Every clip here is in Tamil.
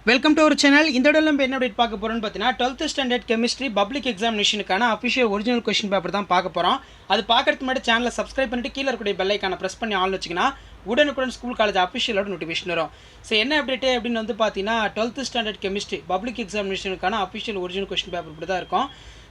Welcome to our channel. இந்த இடத்துல நம்ம என்ன அப்டேட் பார்க்க போகிறோம்னு பார்த்தீங்கன்னா 12th ஸ்டாண்டர்ட் கெமிஸ்ட்ரி பப்ளிக் எக்ஸாமினேஷனுக்கான அஃபிஷியல் ஒரிஜினல் கொஸ்டின் பேப்பர் தான் பார்க்க போகிறோம். அது பார்க்கறதுக்கு முன்னாடி சேனலை சப்ஸ்கிரைப் பண்ணிட்டு கீழே இருக்கக்கூடிய பெல் ஐக்கானை ப்ரெஸ் பண்ணி ஆன் வச்சிங்கன்னா உடனுக்குடன் ஸ்கூல் காலேஜ் அஃபிஷியலோட நோட்டிஃபிகேஷன் வரும். ஸோ என்ன அப்டேட் அப்படின்னு வந்து பார்த்தீங்கன்னா 12th ஸ்டாண்டர்ட் கெமிஸ்ட்ரி பப்ளிக் எக்ஸாமினேஷனுக்கான அஃபிஷியல் ஒரிஜினல் கொஸ்டின் பேப்பர் இப்படி தான் இருக்கும்.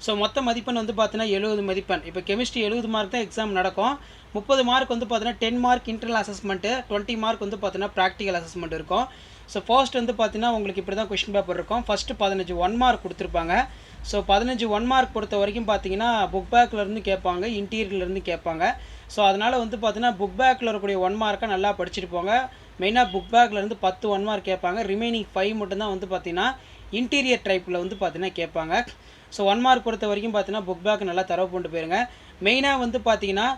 ஸோ மொத்த மதிப்பெண் வந்து பார்த்தீங்கன்னா 70 மதிப்பெண். இப்போ கெமிஸ்ட்ரி 70 மார்க் தான் எக்ஸாம் நடக்கும். 30 மார்க் வந்து பார்த்தீங்கன்னா 10 மார்க் இன்டர்னல் அசஸ்மெண்ட்டு, 20 மார்க் வந்து பார்த்தீங்கன்னா ப்ராக்டிக்கல் அசஸ்மெண்ட் இருக்கும். ஸோ ஃபர்ஸ்ட் வந்து பார்த்தீங்கன்னா உங்களுக்கு இப்படி தான் கொஸ்டின் பேப்பர் இருக்கும். ஃபஸ்ட்டு 15 1 மார்க் கொடுத்துருப்பாங்க. ஸோ 15 1 மார்க் பொறுத்த வரைக்கும் பார்த்தீங்கன்னா புக் பேக்லேருந்து கேட்பாங்க, இன்டீரியர்லேருந்து கேட்பாங்க. ஸோ அதனால் வந்து பார்த்தீங்கன்னா புக் பேக்கில் இருக்கக்கூடிய 1 மார்க்கை நல்லா படிச்சுட்டு போங்க. மெயினாக புக் பேக்லேருந்து 10 1 மார்க் கேட்பாங்க. ரிமைனிங் 5 மட்டும்தான் வந்து பார்த்தீங்கன்னா இன்டீரியர் டைப்பில் வந்து பார்த்தீங்கன்னா கேட்பாங்க. ஸோ 1 மார்க் பொறுத்த வரைக்கும் பார்த்தீங்கன்னா புக் பேக் நல்லா தரவு கொண்டு போயிருங்க. மெயினாக வந்து பார்த்தீங்கன்னா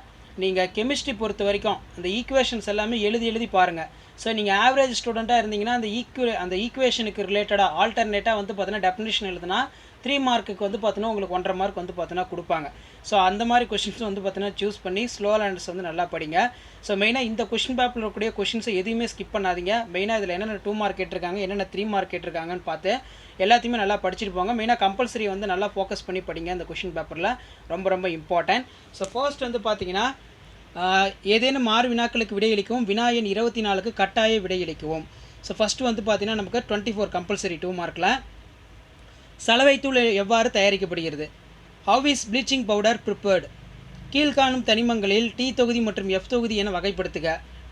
நீங்கள் கெமிஸ்ட்ரி பொறுத்த வரைக்கும் அந்த ஈக்குவேஷன்ஸ் எல்லாமே எழுதி பாருங்கள். ஸோ நீங்கள் ஆவரேஜ் ஸ்டூடெண்ட்டாக இருந்தீங்கன்னா அந்த ஈக்குவேஷனுக்கு ரிலேட்டடாக ஆல்டர்னேட்டாக வந்து பார்த்தீங்கன்னா டெஃபினிஷன் எழுதுனா 3 மார்க்குக்கு வந்து பார்த்தீங்கன்னா உங்களுக்கு 1.5 மார்க் வந்து பார்த்தீங்கன்னா கொடுப்பாங்க. ஸோ அந்த மாதிரி கொஷின்ஸ் வந்து பார்த்தீங்கன்னா சூஸ் பண்ணி ஸ்லோ லேண்டர்ஸ் வந்து நல்லா படிங்க. ஸோ மெயினாக இந்த கொஷின் பேப்பரில் இருக்கக்கூடிய கொஷின்ஸை எதுவுமே ஸ்கிப் பண்ணாதீங்க. மெயினாக இதில் என்னென்ன 2 மார்க் கேட்டிருக்காங்க, என்னென்ன 3 மார்க் கேட்டிருக்காங்கன்னு பார்த்து எல்லாத்தையுமே நல்லா படிச்சுட்டு போங்க. மெயினாக கம்பல்சரி வந்து நல்லா ஃபோக்கஸ் பண்ணி படிங்க. இந்த கொஷின் பேப்பரில் ரொம்ப இம்பார்ட்டன்ட். ஸோ ஃபர்ஸ்ட் வந்து பார்த்தீங்கன்னா ஏதேனும் 6 வினாக்களுக்கு விடையளிக்கவும், வினா எண் 24க்கு கட்டாய விடையளிக்கவும். ஸோ ஃபஸ்ட்டு வந்து பார்த்தீங்கன்னா நமக்கு 24 கம்பல்சரி 2 மார்க்கில் சலவைத்தூள் எவ்வாறு தயாரிக்கப்படுகிறது? How is bleaching powder prepared? கீழ்காணும் தனிமங்களில் டி தொகுதி மற்றும் எஃப் தொகுதி என வகைப்படுத்துக.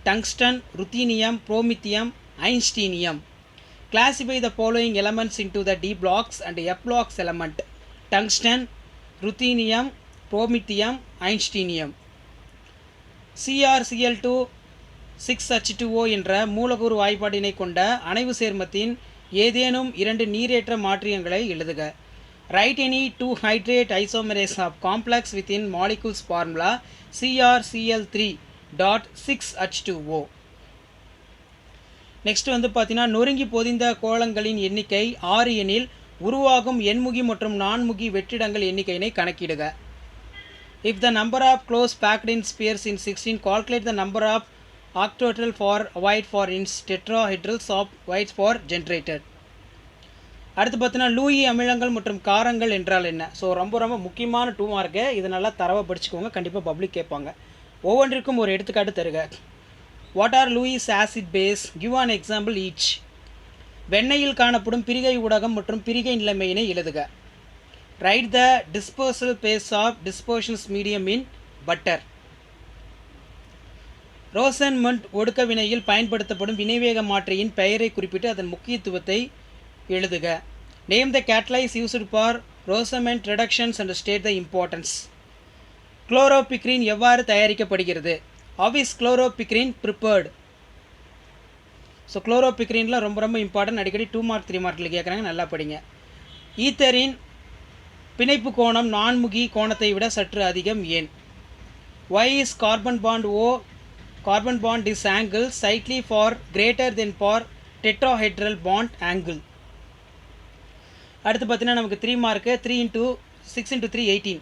Tungsten, ruthenium, promethium, einsteinium. Classify the following elements into the d blocks and f blocks element. Tungsten, ruthenium, promethium, einsteinium. CrCl2 6H2O என்ற மூலக்கூறு வாய்ப்பாட்டினை கொண்ட அணைவு சேர்மத்தின் ஏதேனும் 2 நீரேற்ற மாற்றியங்களை எழுதுக. Right any 2 hydrate isomerase of complex within molecules formula CrCl3.6H2O. Next வந்து பார்த்தீங்கன்னா நொறுங்கி பொதிந்த கோளங்களின் எண்ணிக்கை 6 எனில் உருவாகும் எண்முகி மற்றும் நான்முகி வெற்றிடங்கள் எண்ணிக்கையினை கணக்கிடுக. If the number of close packed in spheres in 16, calculate the number of octahedral for void for ins tetrahedrals of voids for generated. அடுத்து பார்த்தீங்கன்னா லூயி அமிலங்கள் மற்றும் காரங்கள் என்றால் என்ன? ஸோ ரொம்ப முக்கியமான 2 மார்க்கு. இது நல்லா தரவை படிச்சுக்கோங்க. கண்டிப்பாக பப்ளிக் கேட்பாங்க. ஒவ்வொன்றிற்கும் ஒரு எடுத்துக்காட்டு தருக. What are Lewis acid base? Give an example each. வெண்ணெயில் காணப்படும் பிரிகை ஊடகம் மற்றும் பிரிகை நிலைமையினை எழுதுக. Write the dispersal pace of dispersion medium in butter. ரோசன்மண்ட் ஒடுக்க வினையில் பயன்படுத்தப்படும் வினைவேக மாற்றியின் பெயரை குறிப்பிட்டு அதன் முக்கியத்துவத்தை எழுதுக. Name the catalyst used for Rosenmund reductions and state the importance. குளோரோபிக்ரின் எவ்வாறு தயாரிக்கப்படுகிறது? How is chloropicrine prepared? So குளோரோபிக்ரின்லாம் ரொம்ப இம்பார்ட்டன்ட். அடிக்கடி 2 மார்க் 3 மார்க்கில் கேட்குறாங்க. நல்லா படிங்க. ஈத்தரின் பிணைப்பு கோணம் நான்முகி கோணத்தை விட சற்று அதிகம் ஏன்? Why is carbon bond is angle slightly for greater than for tetrahedral bond angle. அடுத்து பார்த்தீங்கன்னா நமக்கு 3 மார்க்கு. 3 × 6 × 3 18.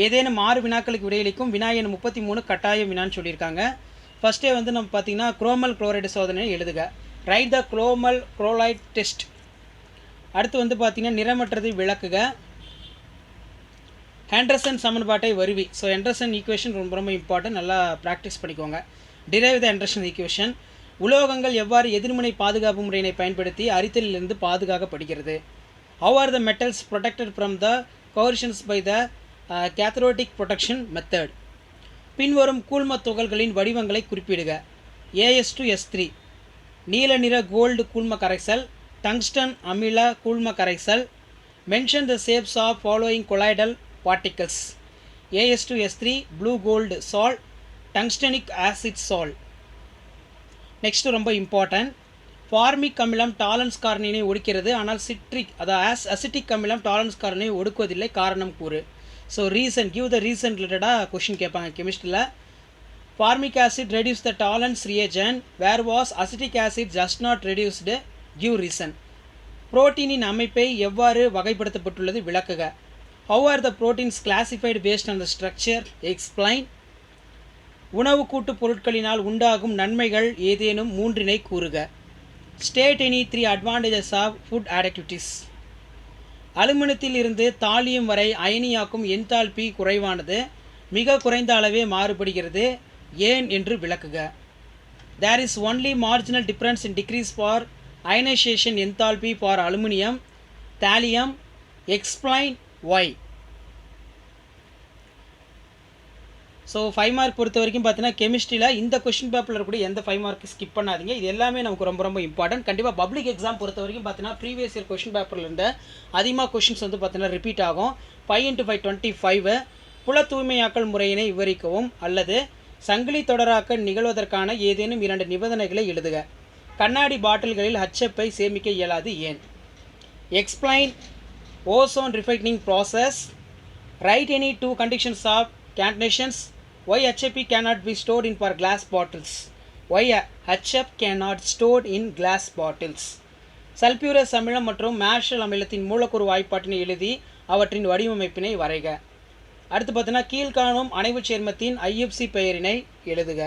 ஏதேனும் 6 வினாக்களுக்கு விடையளிக்கும். வினா எண் 33 கட்டாய வினான்னு சொல்லியிருக்காங்க. ஃபஸ்ட்டே வந்து நம்ம பார்த்தீங்கன்னா குரோமல் குளோரைடு சோதனை எழுதுக. ரைட் த குரோமல் குளோரைட் டெஸ்ட். அடுத்து வந்து பார்த்தீங்கன்னா நிறமற்றதை விளக்குக. ஹெண்டர்சன் சமன்பாட்டை வருவி. ஸோ ஹெண்டர்சன் ஈக்குவேஷன் ரொம்ப இம்பார்ட்டன்ட். நல்லா ப்ராக்டிஸ் பண்ணிக்கோங்க. டிரைவ் த ஹெண்டர்சன் ஈக்குவேஷன். உலோகங்கள் எவ்வாறு எதிர்முனை பாதுகாப்பு முறையினை பயன்படுத்தி அரித்தலிலிருந்து பாதுகாக்கப்படுகிறது? How are the metals protected from the coercions by the cathodic protection method? பின்வரும் கூழ்ம துகள்களின் வடிவங்களை குறிப்பிடுக. AS2S3 நீல நிற கோல்டு கூழ்ம கரைசல், டங்ஸ்டன் அமில கூழ்ம கரைசல். Mention the shapes of following colloidal particles. AS2S3 blue gold salt, tungstenic acid salt. Next ரொம்ப இம்பார்ட்டன்ட். ஃபார்மிக் அமிலம் டாலன்ஸ் காரணியினை ஒடுக்கிறது. ஆனால் அசிட்டிக் அமிலம் டாலன்ஸ் காரணியை ஒடுக்குவதில்லை. காரணம் கூறு. So reason, give the reason ரிலேட்டடாக கொஷின் கேட்பாங்க கெமிஸ்ட்ரியில். Formic acid reduce the Tollens reagent, where was acetic acid just not reduced, give reason. புரோட்டீனின் அமைப்பை எவ்வாறு வகைப்படுத்தப்பட்டுள்ளது விளக்குக. How are the proteins classified based on the structure? Explain. உணவு கூட்டு பொருட்களினால் உண்டாகும் நன்மைகள் ஏதேனும் 3 கூறுக. State any 3 advantages of food additives. அலுமினியத்தில் இருந்து தாலியம் வரை அயனியாக்கும் என்தால்பி குறைவானது, மிக குறைந்த அளவே மாறுபடுகிறது, ஏன் என்று விளக்குக. There is only marginal difference in decrease for ionization enthalpy for aluminum, thallium. Explain why. So 5 mark பொறுத்த வரைக்கும் பார்த்தீங்கன்னா கெமிஸ்ட்ரியில் இந்த கொஷின் பேப்பரில் கூட எந்த 5 மார்க் ஸ்கிப் பண்ணாதீங்க. இது எல்லாமே நமக்கு ரொம்ப ரொம்ப இம்பார்ட்டன்ட். கண்டிப்பாக பப்ளிக் எக்ஸாம் பொறுத்த வரைக்கும் பார்த்தீங்கன்னா ப்ரீவியஸ் இயர் கொஷின் பேப்பரில் இருந்த அதிகமாக கொஷின்ஸ் வந்து பார்த்தீங்கன்னா ரிப்பீட் ஆகும். 5 × 5 25 புல தூய்மையாக்கல் முறையினை விவரிக்கவும் அல்லது சங்கிலி தொடராக்க நிகழ்வதற்கான ஏதேனும் 2 நிபந்தனைகளை எழுதுக. கண்ணாடி பாட்டில்களில் HF சேமிக்க இயலாது, ஏன்? Explain ozone refining process. Right any 2 conditions of catenations. Why HF cannot be stored in for glass bottles? Why HF cannot stored in glass bottles? சல்பியூரஸ் அமிலம் மற்றும் மேஷல் அமிலத்தின் மூலக்கூறு வாய்ப்பாட்டினை எழுதி அவற்றின் வடிவமைப்பினை வரைக. அடுத்து பார்த்தீங்கன்னா கீழ்காணும் அணைவு சேர்மத்தின் IFC பெயரினை எழுதுக.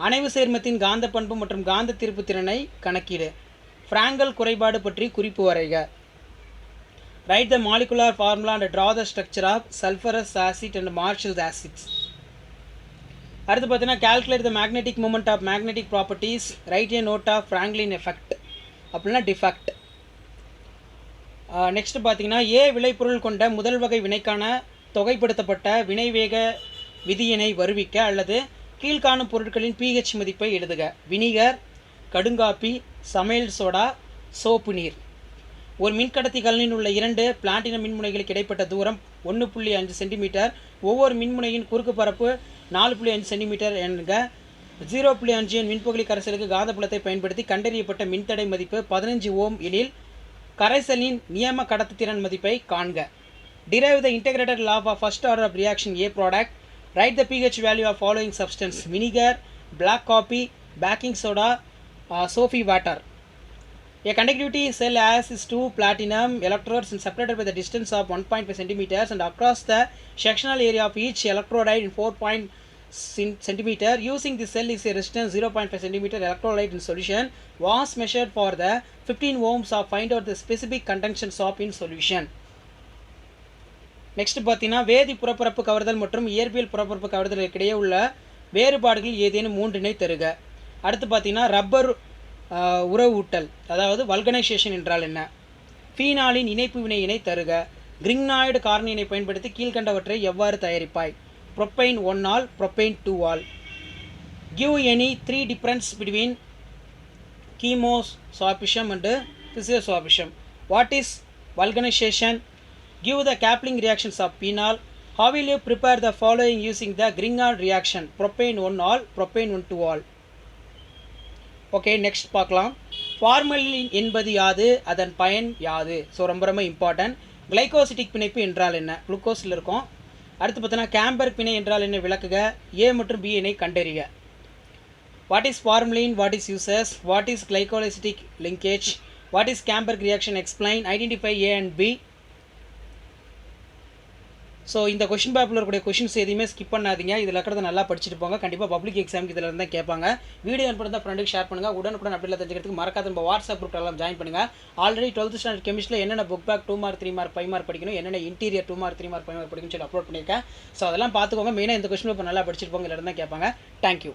அணைவு சேர்மத்தின் காந்த பண்பு மற்றும் காந்த திருப்பு திறனை கணக்கீடு. ஃப்ராங்கல் குறைபாடு பற்றி குறிப்பு வரைக. Write the molecular formula and draw the structure of sulfurous acid and Marshall's acids. அடுத்து பார்த்தீங்கன்னா calculate the magnetic moment of magnetic properties. Write a note of Franklin effect அப்படின்னா defect. நெக்ஸ்ட் பார்த்தீங்கன்னா விளைபொருள் கொண்ட முதல் வகை வினைக்கான தொகைப்படுத்தப்பட்ட வினைவேக விதியினை வருவிக்க அல்லது கீழ்காணும் பொருட்களின் pH மதிப்பை எழுதுக. வினிகர், கடுங்காப்பி, சமையல் சோடா, சோப்பு நீர். ஒரு மின்கடத்தி கலனில் உள்ள 2 பிளாட்டினம் மின்முனைகளுக்கு இடைப்பட்ட தூரம் 1.5 சென்டிமீட்டர். ஒவ்வொரு மின்முனையின் குறுக்கு பரப்பு 4.5 சென்டிமீட்டர் என்க. 0.5 எண் மின்பகுளி கரைசலுக்கு காந்தப்புலத்தை பயன்படுத்தி கண்டறியப்பட்ட மின்தடை மதிப்பு 15 ஓம் எனில் கரைசலின் நியம கடத்துத்திறன் மதிப்பை காண்க. Derive the integrated law of first order of reaction A product. Write the pH value of following substance: vinegar, black coffee, baking soda, soapy water. A conductivity cell has 2 platinum electrodes and separated by the distance of 1.5 centimeters and across the sectional area of each electrolyte in 4 centimeter. Using this cell is a resistance 0.5 centimeter electrolyte in solution was measured for the 15 ohms of find out the specific conductance of in solution. Next பார்த்தீங்கன்னா வேதி புறப்பரப்பு கவர்தல் மற்றும் இயற்பியல் புறப்பரப்பு கவர்தலுக்கு இடையே உள்ள வேறுபாடுகள் ஏதேனும் 3 தருக. அடுத்து பார்த்தீங்கன்னா ரப்பர் உறவூட்டல் அதாவது வல்கனைசேஷன் என்றால் என்ன? ஃபீனாலின் இணைப்பு வினையினை தருக. கிரிக்னாய்டு காரணியினை பயன்படுத்தி கீழ்கண்டவற்றை எவ்வாறு தயாரிப்பாய்? Propan 1 ol, propan 2 ol. Give any 3 difference between chemisorption and physisorption. What is vulcanization? Give the Kaplan reactions of phenol. How will you prepare the following using the Grignard reaction? Propane 1 all, propane 1 2 all. Okay, next பார்க்கலாம். ஃபார்மலின் என்பது யாது, அதன் பயன் யாது? ஸோ ரொம்ப ரொம்ப இம்பார்ட்டன்ட். கிளைகோசிட்டிக் பிணைப்பு என்றால் என்ன? குளுக்கோஸில் இருக்கும். அடுத்து பார்த்தீங்கன்னா கேம்பர்க் பிணை என்றால் என்ன விளக்குக. ஏ மற்றும் பி இணை கண்டறிக. What is formalin? What is uses? What is glycosidic linkage? What is Gomberg reaction? Explain. Identify A and B. So இந்த கொஷின் பேப்பரில் இருக்கக்கூடிய கொஷின்ஸ் எதுவுமே ஸ்கிப் பண்ணாதீங்க. இதில் இருக்கிறத நல்லா படிச்சுட்டு போங்க. கண்டிப்பாக பப்ளிக் எக்ஸாமுக்கு இதில் இருந்தால் கேட்பாங்க. வீடியோ அனுப்பிட்டு தான் ஃப்ரெண்டுக்கு ஷேர் பண்ணுங்கள். உடனுக்குடன் அப்படிலாம் தெரிஞ்சுக்கிறதுக்கு மறக்காத நம்ம வாட்ஸ்அப் குரூப் எல்லாம் ஜாயின் பண்ணுங்கள். ஆல்ரெடி 12th ஸ்டாண்டர்ட் கெமிஸ்ட்ரியில் என்னென்ன book back 2 mark 3 mark 5 mark படிக்கணும், என்னென்ன இன்டீரியர் 2 மார்க் 3 மார்க் 5 மார்க் படிக்கணும்னு சொல்லி அப்லோட் பண்ணியிருக்கேன். ஸோ அதெல்லாம் பார்த்துக்கோங்க. மெயினாக இந்த கொஷின் பேப்பர் நல்லா படிச்சுட்டு போங்க. இதில் இருந்தால் கேட்பாங்க. தேங்க்யூ.